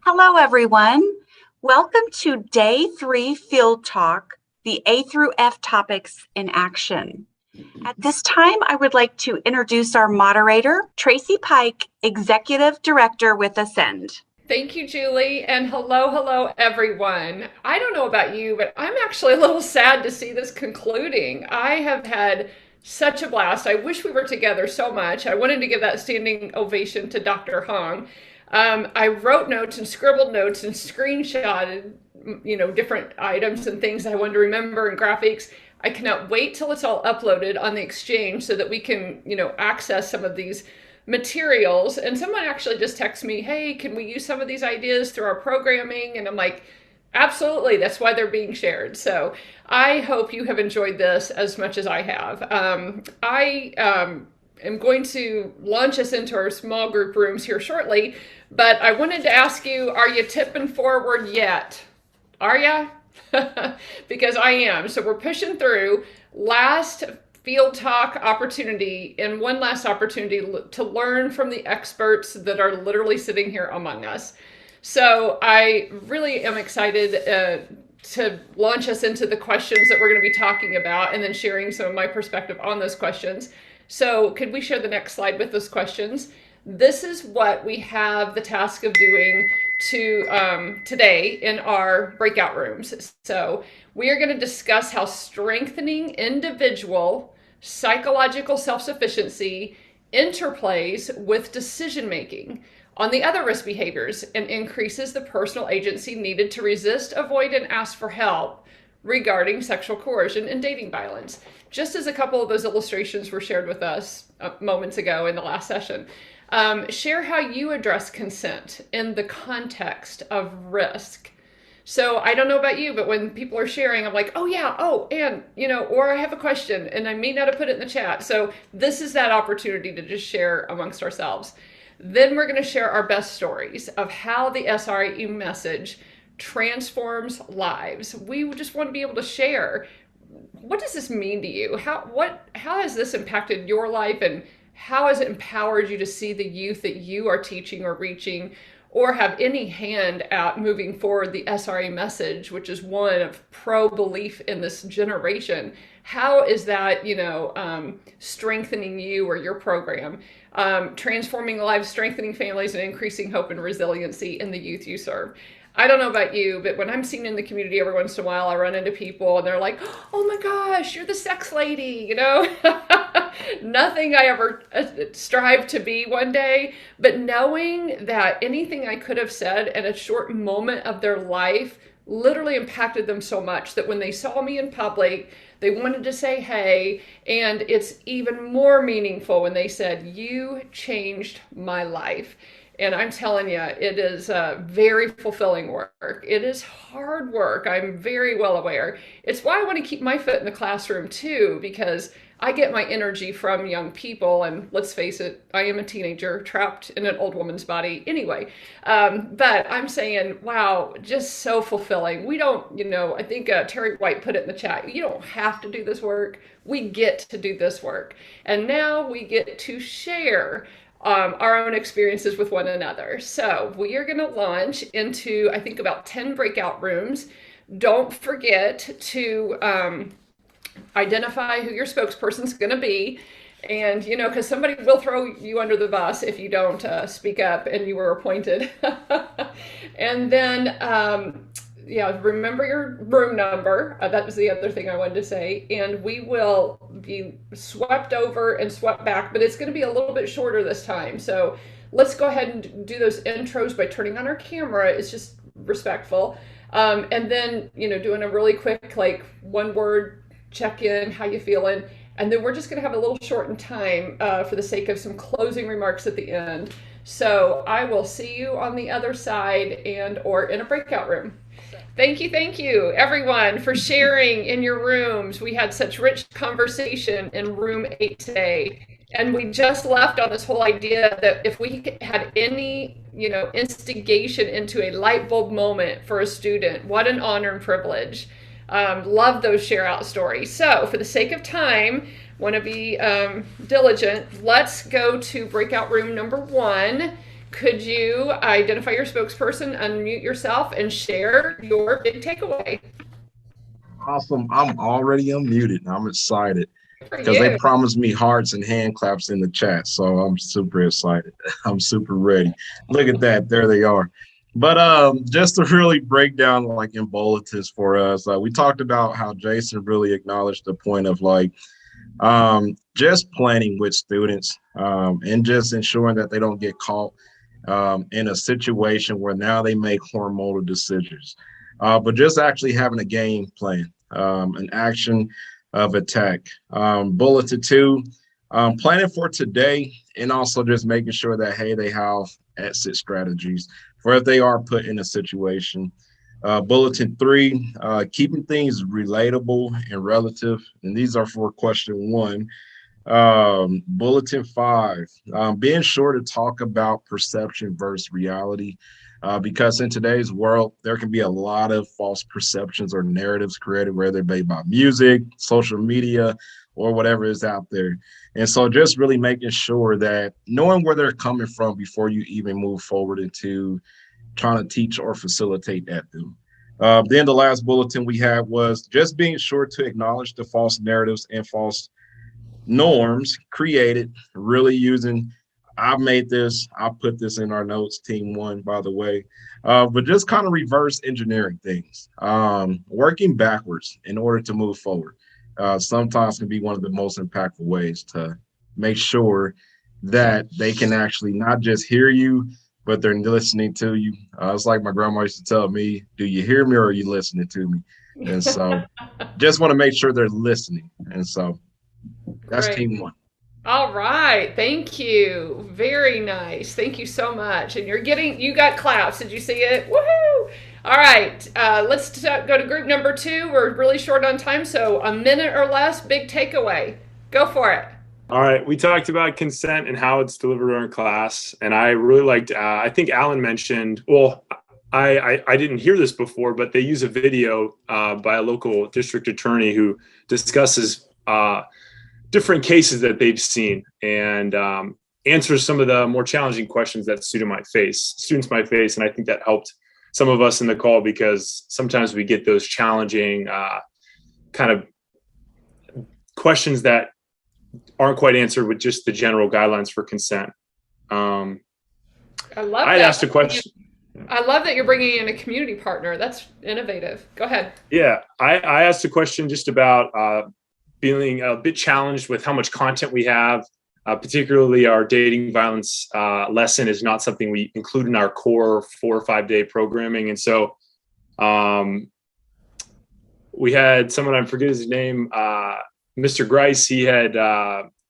Hello, everyone. Welcome to Day 3 Field Talk, the A through F topics in action. At this time, I would like to introduce our moderator, Tracey Pike, Executive Director with Ascend. Thank you, Julie, and hello, everyone. I don't know about you, but I'm actually a little sad to see this concluding. I have had such a blast. I wish we were together so much. I wanted to give that standing ovation to Dr. Hong. I wrote notes and scribbled notes and screenshotted, different items and things I wanted to remember and graphics. I cannot wait till it's all uploaded on the exchange so that we can, access some of these materials. And someone actually just texted me, hey, can we use some of these ideas through our programming? And I'm like, absolutely. That's why they're being shared. So I hope you have enjoyed this as much as I have. I am going to launch us into our small group rooms here shortly, but I wanted to ask you, are you tipping forward yet? Are ya? Because I am. So we're pushing through. Last field talk opportunity and one last opportunity to learn from the experts that are literally sitting here among us. So I really am excited to launch us into the questions that we're going to be talking about and then sharing some of my perspective on those questions. So could we share the next slide with those questions? This is what we have the task of doing today in our breakout rooms. So we are going to discuss how strengthening individual psychological self-sufficiency interplays with decision-making on the other risk behaviors and increases the personal agency needed to resist, avoid, and ask for help regarding sexual coercion and dating violence. Just as a couple of those illustrations were shared with us moments ago in the last session. Share how you address consent in the context of risk. So I don't know about you, but when people are sharing, I'm like, oh yeah, and, or I have a question and I may not have put it in the chat. So this is that opportunity to just share amongst ourselves. Then we're going to share our best stories of how the SRE message transforms lives. We just want to be able to share. What does this mean to you? How has this impacted your life, and how has it empowered you to see the youth that you are teaching or reaching, or have any hand at moving forward the SRE message, which is one of pro-belief in this generation? How is that, strengthening you or your program, transforming lives, strengthening families, and increasing hope and resiliency in the youth you serve? I don't know about you, but when I'm seen in the community every once in a while, I run into people and they're like, oh my gosh, you're the sex lady, Nothing I ever strive to be one day, but knowing that anything I could have said at a short moment of their life literally impacted them so much that when they saw me in public, they wanted to say hey, and it's even more meaningful when they said, you changed my life. And I'm telling you, it is very fulfilling work. It is hard work. I'm very well aware. It's why I want to keep my foot in the classroom too, because I get my energy from young people. And let's face it, I am a teenager trapped in an old woman's body anyway. But I'm saying, wow, just so fulfilling. We don't, I think Terry White put it in the chat, you don't have to do this work. We get to do this work. And now we get to share our own experiences with one another. So we are going to launch into, I think, about 10 breakout rooms. Don't forget to identify who your spokesperson's going to be. And, because somebody will throw you under the bus if you don't speak up and you were appointed. And then, remember your room number. That was the other thing I wanted to say. And we will be swept over and swept back, but it's going to be a little bit shorter this time. So let's go ahead and do those intros by turning on our camera. It's just respectful. And then, doing a really quick, one word check in, how you feeling? And then we're just going to have a little shortened time for the sake of some closing remarks at the end. So I will see you on the other side and or in a breakout room. Thank you, everyone, for sharing in your rooms. We had such rich conversation in room 8 today. And we just left on this whole idea that if we had any, instigation into a light bulb moment for a student, what an honor and privilege. Love those share out stories. So for the sake of time, want to be diligent, let's go to breakout room number 1. could you identify your spokesperson, unmute yourself, and share your big takeaway? Awesome. I'm already unmuted. I'm excited For because they you. promised me hearts and hand claps in the chat. So I'm super excited. I'm super ready. Look at that. There they are. But just to really break down like embolitis for us, we talked about how Jason really acknowledged the point of like just planning with students and just ensuring that they don't get caught in a situation where now they make hormonal decisions. But just actually having a game plan, an action of attack. Bulleted two, planning for today, and also just making sure that, hey, they have exit strategies for if they are put in a situation. Bulletin three, keeping things relatable and relative. And these are for question one. Bulletin five, being sure to talk about perception versus reality. Because in today's world, there can be a lot of false perceptions or narratives created, whether it be by music, social media, or whatever is out there. And so just really making sure that knowing where they're coming from before you even move forward into trying to teach or facilitate that them. Then the last bulletin we had was just being sure to acknowledge the false narratives and false norms created, really using I've made this, I'll put this in our notes, team one, by the way, but just kind of reverse engineering things, working backwards in order to move forward. Sometimes can be one of the most impactful ways to make sure that they can actually not just hear you, but they're listening to you. It's like my grandma used to tell me, do you hear me or are you listening to me? And so just want to make sure they're listening. And so that's Great. team one. All right. Thank you. Very nice. Thank you so much. And you got claps. Did you see it? Woohoo! All right. Let's go to group number two. We're really short on time, so a minute or less. Big takeaway. Go for it. All right. We talked about consent and how it's delivered in class. And I really liked, I think Alan mentioned, well, I didn't hear this before, but they use a video by a local district attorney who discusses different cases that they've seen and answers some of the more challenging questions that students might face. And I think that helped some of us in the call because sometimes we get those challenging kind of questions that aren't quite answered with just the general guidelines for consent. I love I'd that. asked a question. I love that you're bringing in a community partner. That's innovative. Go ahead. Yeah, I asked a question just about feeling a bit challenged with how much content we have, particularly our dating violence lesson is not something we include in our core 4 or 5 day programming. And so we had someone, I forget his name, Mr. Grice, he had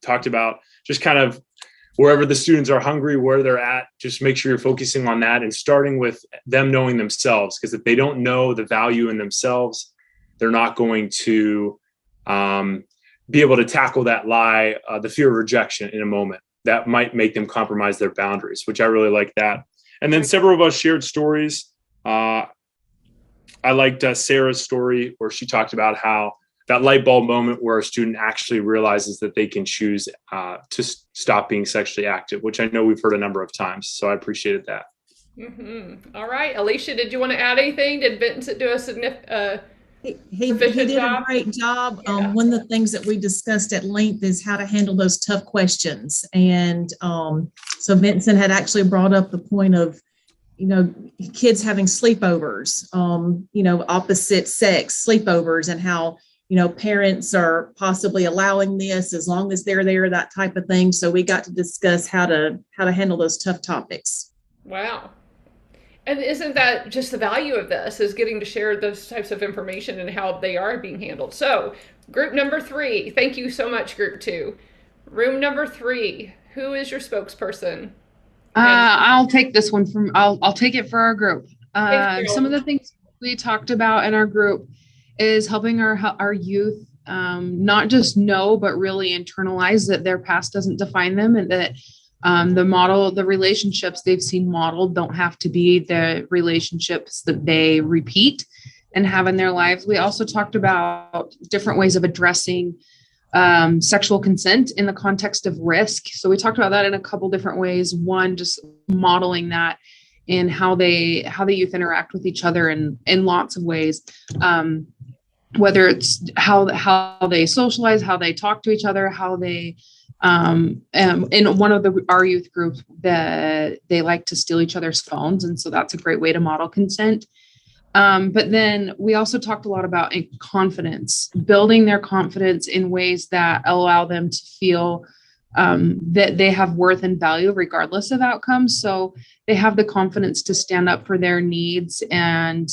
talked about just kind of wherever the students are hungry, where they're at, just make sure you're focusing on that and starting with them knowing themselves. Because if they don't know the value in themselves, they're not going to be able to tackle that lie, the fear of rejection in a moment. That might make them compromise their boundaries, which I really like that. And then several of us shared stories. I liked Sarah's story where she talked about how that light bulb moment where a student actually realizes that they can choose to stop being sexually active, which I know we've heard a number of times. So I appreciated that. Mm-hmm. All right. Alicia, did you want to add anything? Did Vincent do a significant he did a great job. Yeah. One of the things that we discussed at length is how to handle those tough questions. And so Vincent had actually brought up the point of, kids having sleepovers, opposite sex sleepovers, and how, parents are possibly allowing this as long as they're there, that type of thing. So we got to discuss how to handle those tough topics. Wow. And isn't that just the value of this, is getting to share those types of information and how they are being handled? So group number 3, thank you so much, group 2. Room number 3, who is your spokesperson? I'll take this one I'll take it for our group. Some of the things we talked about in our group is helping our youth not just know, but really internalize that their past doesn't define them, and that the relationships they've seen modeled don't have to be the relationships that they repeat and have in their lives. We also talked about different ways of addressing sexual consent in the context of risk. So we talked about that in a couple different ways. One, just modeling that in how the youth interact with each other in lots of ways. Whether it's how they socialize, how they talk to each other, how they in one of our youth groups that they like to steal each other's phones, and so that's a great way to model consent. But then we also talked a lot about confidence, building their confidence in ways that allow them to feel that they have worth and value regardless of outcomes. So they have the confidence to stand up for their needs and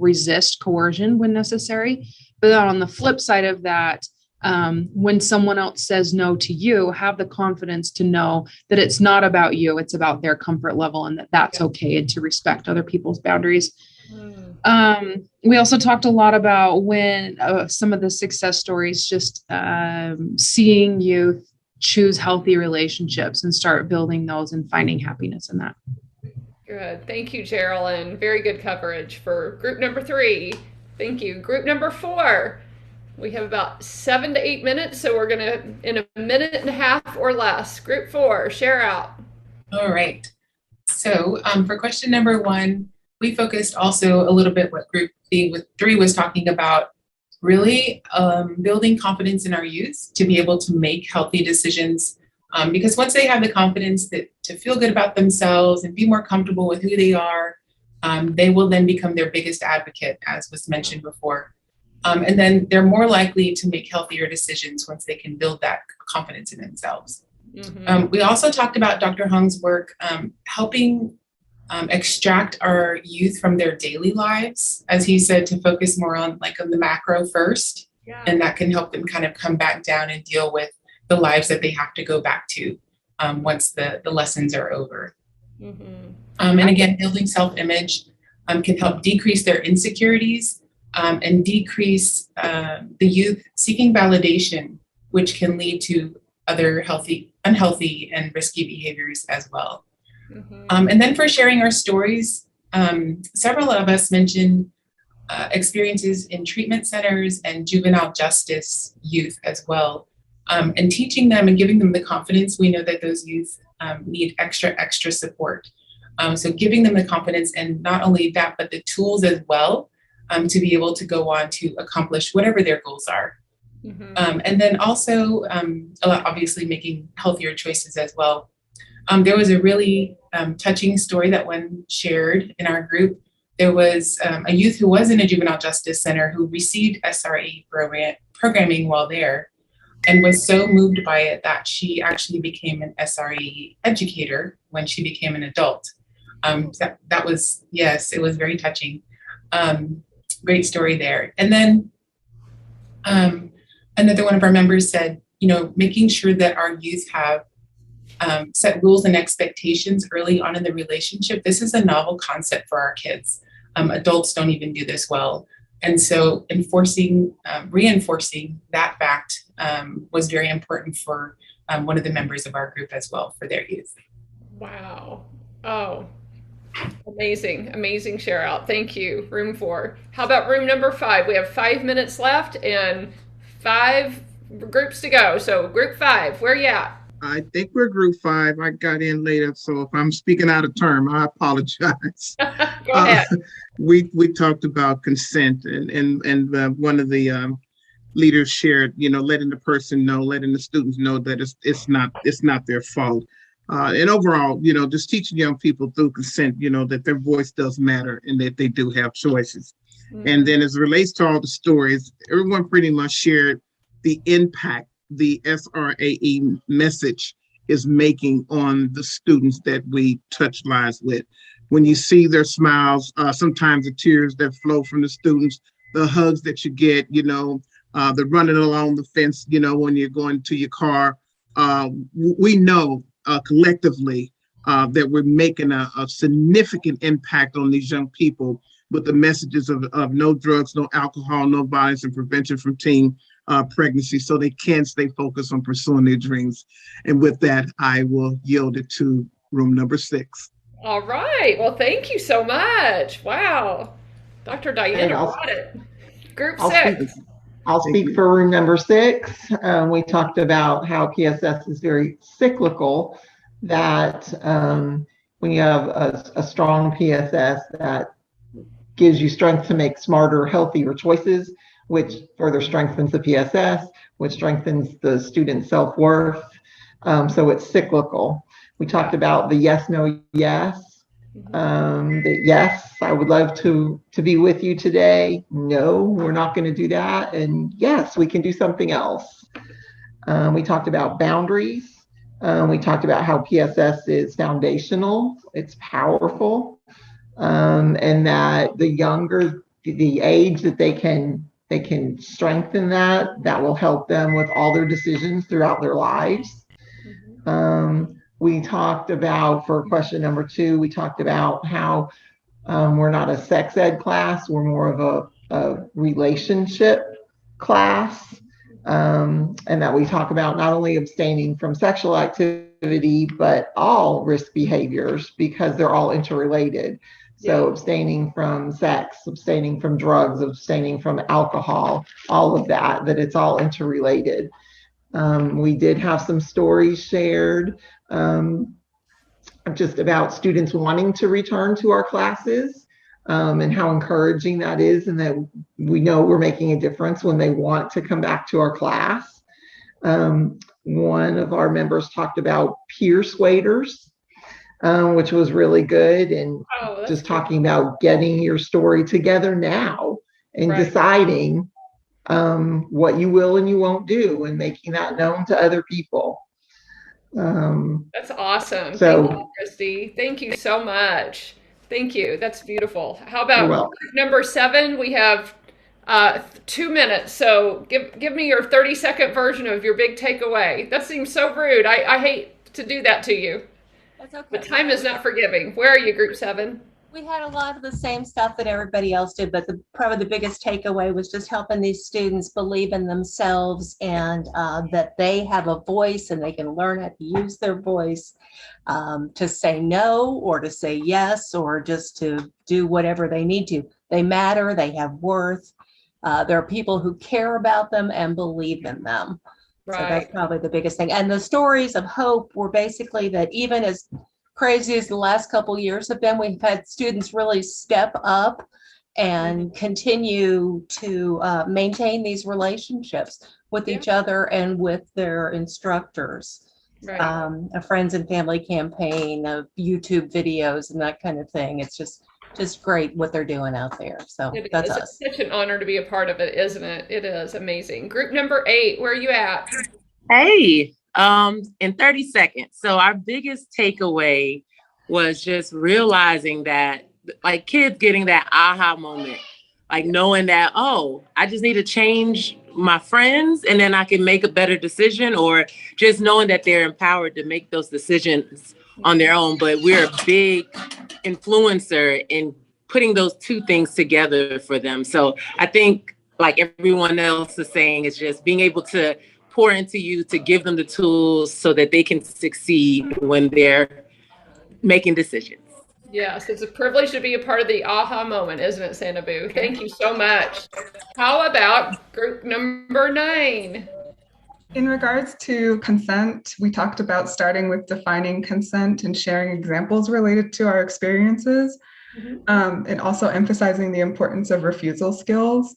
resist coercion when necessary. But on the flip side of that, when someone else says no to you, have the confidence to know that it's not about you, it's about their comfort level, and that that's okay, and to respect other people's boundaries. We also talked a lot about when some of the success stories, just seeing youth choose healthy relationships and start building those and finding happiness in that. Good. Thank you, Geraldine. Very good coverage for group number 3. Thank you. Group number 4. We have about 7 to 8 minutes, so we're going to, in a minute and a half or less. Group 4, share out. All right. So for question number 1, we focused also a little bit what group 3 was talking about, really building confidence in our youth to be able to make healthy decisions. Because once they have the confidence to feel good about themselves and be more comfortable with who they are, they will then become their biggest advocate, as was mentioned before. And then they're more likely to make healthier decisions once they can build that confidence in themselves. Mm-hmm. We also talked about Dr. Hung's work helping extract our youth from their daily lives, as he said, to focus more on the macro first. Yeah. And that can help them kind of come back down and deal with the lives that they have to go back to once the lessons are over. Mm-hmm. And again, building self-image can help decrease their insecurities and decrease the youth seeking validation, which can lead to other unhealthy and risky behaviors as well. Mm-hmm. And then for sharing our stories, several of us mentioned experiences in treatment centers and juvenile justice youth as well. And teaching them and giving them the confidence. We know that those youth need extra support. So giving them the confidence, and not only that, but the tools as well to be able to go on to accomplish whatever their goals are. Mm-hmm. And then also, obviously, making healthier choices as well. There was a really touching story that one shared in our group. There was a youth who was in a juvenile justice center who received SRE programming while there, and was so moved by it that she actually became an SRE educator when she became an adult. That was, yes, it was very touching. Great story there. And then another one of our members said, making sure that our youth have set rules and expectations early on in the relationship. This is a novel concept for our kids. Adults don't even do this well. And so reinforcing that fact was very important for one of the members of our group as well, for their youth. Wow. Oh, amazing share out. Thank you, room 4. How about room number 5? We have 5 minutes left and 5 groups to go. So group 5, where you at? I think we're group 5. I got in later, so if I'm speaking out of term, I apologize. Go ahead. We talked about consent, and one of the leaders shared, letting the students know that it's not their fault. And overall, just teaching young people through consent, that their voice does matter and that they do have choices. Mm-hmm. And then as it relates to all the stories, everyone pretty much shared the impact the SRAE message is making on the students that we touch lives with. When you see their smiles, sometimes the tears that flow from the students, the hugs that you get, the running along the fence, when you're going to your car, we know collectively that we're making a significant impact on these young people with the messages of no drugs, no alcohol, no violence, and prevention from teen pregnancy, so they can stay focused on pursuing their dreams. And with that, I will yield it to room number 6. All right. Well, thank you so much. Wow. Dr. Diana brought it. Group 6. I'll speak for room number 6. We talked about how PSS is very cyclical, that when you have a strong PSS that gives you strength to make smarter, healthier choices, which further strengthens the PSS, which strengthens the student's self-worth. So it's cyclical. We talked about the yes, no, yes. That yes, I would love to be with you today. No, we're not going to do that. And yes, we can do something else. We talked about boundaries. We talked about how PSS is foundational. It's powerful. And that the younger the age that they can strengthen that will help them with all their decisions throughout their lives. We talked about, for question number 2, we talked about how we're not a sex ed class, we're more of a relationship class, and that we talk about not only abstaining from sexual activity, but all risk behaviors because they're all interrelated. So abstaining from sex, abstaining from drugs, abstaining from alcohol, all of that it's all interrelated. We did have some stories shared just about students wanting to return to our classes and how encouraging that is, and that we know we're making a difference when they want to come back to our class. One of our members talked about peer suaders, which was really good, and just talking about getting your story together now and deciding what you will and you won't do and making that known to other people. That's awesome. So, thank you, Christy. Thank you so much. Thank you. That's beautiful. How about number 7? We have 2 minutes. So give me your 30-second version of your big takeaway. That seems so rude. I hate to do that to you. That's okay. But time is not forgiving. Where are you, group 7? We had a lot of the same stuff that everybody else did, but probably the biggest takeaway was just helping these students believe in themselves and that they have a voice and they can learn how to use their voice to say no or to say yes or just to do whatever they need to. They matter, they have worth. There are people who care about them and believe in them. So that's probably the biggest thing. And the stories of hope were basically that even as crazy as the last couple of years have been, we've had students really step up and continue to maintain these relationships with each other and with their instructors. A friends and family campaign of YouTube videos and that kind of thing. It's just great what they're doing out there. So that's us. It's such an honor to be a part of it, isn't it? It is amazing. Group number 8, where are you at? Hey, in 30 seconds. So our biggest takeaway was just realizing that, like, kids getting that aha moment, like knowing that, oh, I just need to change my friends and then I can make a better decision, or just knowing that they're empowered to make those decisions on their own. But we're a big influencer in putting those two things together for them. So I think, like everyone else is saying, it's just being able to pour into you to give them the tools so that they can succeed when they're making decisions. Yes, it's a privilege to be a part of the aha moment, isn't it, Santa Boo? Thank you so much. How about group number 9? In regards to consent, we talked about starting with defining consent and sharing examples related to our experiences, and also emphasizing the importance of refusal skills.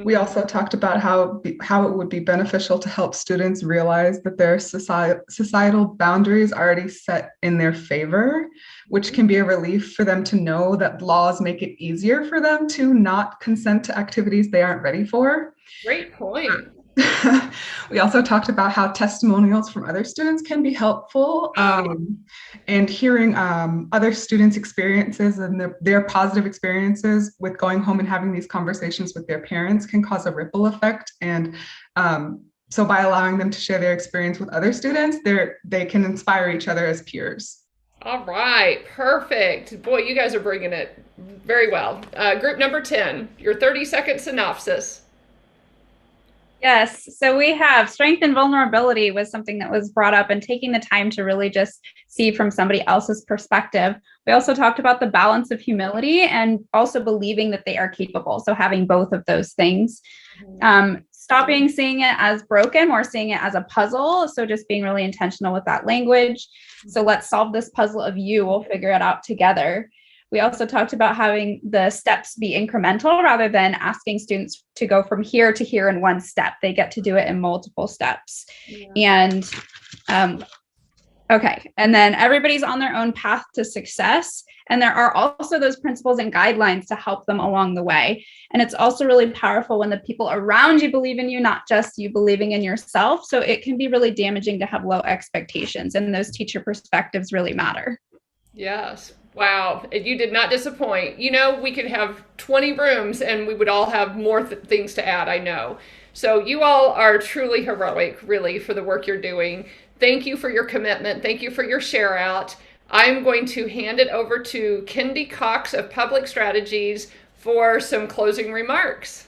We also talked about how it would be beneficial to help students realize that their societal boundaries are already set in their favor, which can be a relief for them to know that laws make it easier for them to not consent to activities they aren't ready for. Great point. We also talked about how testimonials from other students can be helpful, and hearing other students' experiences and their positive experiences with going home and having these conversations with their parents can cause a ripple effect. And so by allowing them to share their experience with other students, they can inspire each other as peers. All right, perfect. Boy, you guys are bringing it very well. Group number 10, your 30-second synopsis. Yes, so we have strength and vulnerability was something that was brought up, and taking the time to really just see from somebody else's perspective. We also talked about the balance of humility and also believing that they are capable. So having both of those things. stopping seeing it as broken, more seeing it as a puzzle. So just being really intentional with that language. So let's solve this puzzle of you. We'll figure it out together. We also talked about having the steps be incremental rather than asking students to go from here to here in one step. They get to do it in multiple steps. Yeah. And okay. And then everybody's on their own path to success. And there are also those principles and guidelines to help them along the way. And it's also really powerful when the people around you believe in you, not just you believing in yourself. So it can be really damaging to have low expectations, and those teacher perspectives really matter. Yes. Wow. You did not disappoint. You know, we could have 20 rooms and we would all have more things to add, I know. So you all are truly heroic, really, for the work you're doing. Thank you for your commitment. Thank you for your share out. I'm going to hand it over to Kendi Cox of Public Strategies for some closing remarks.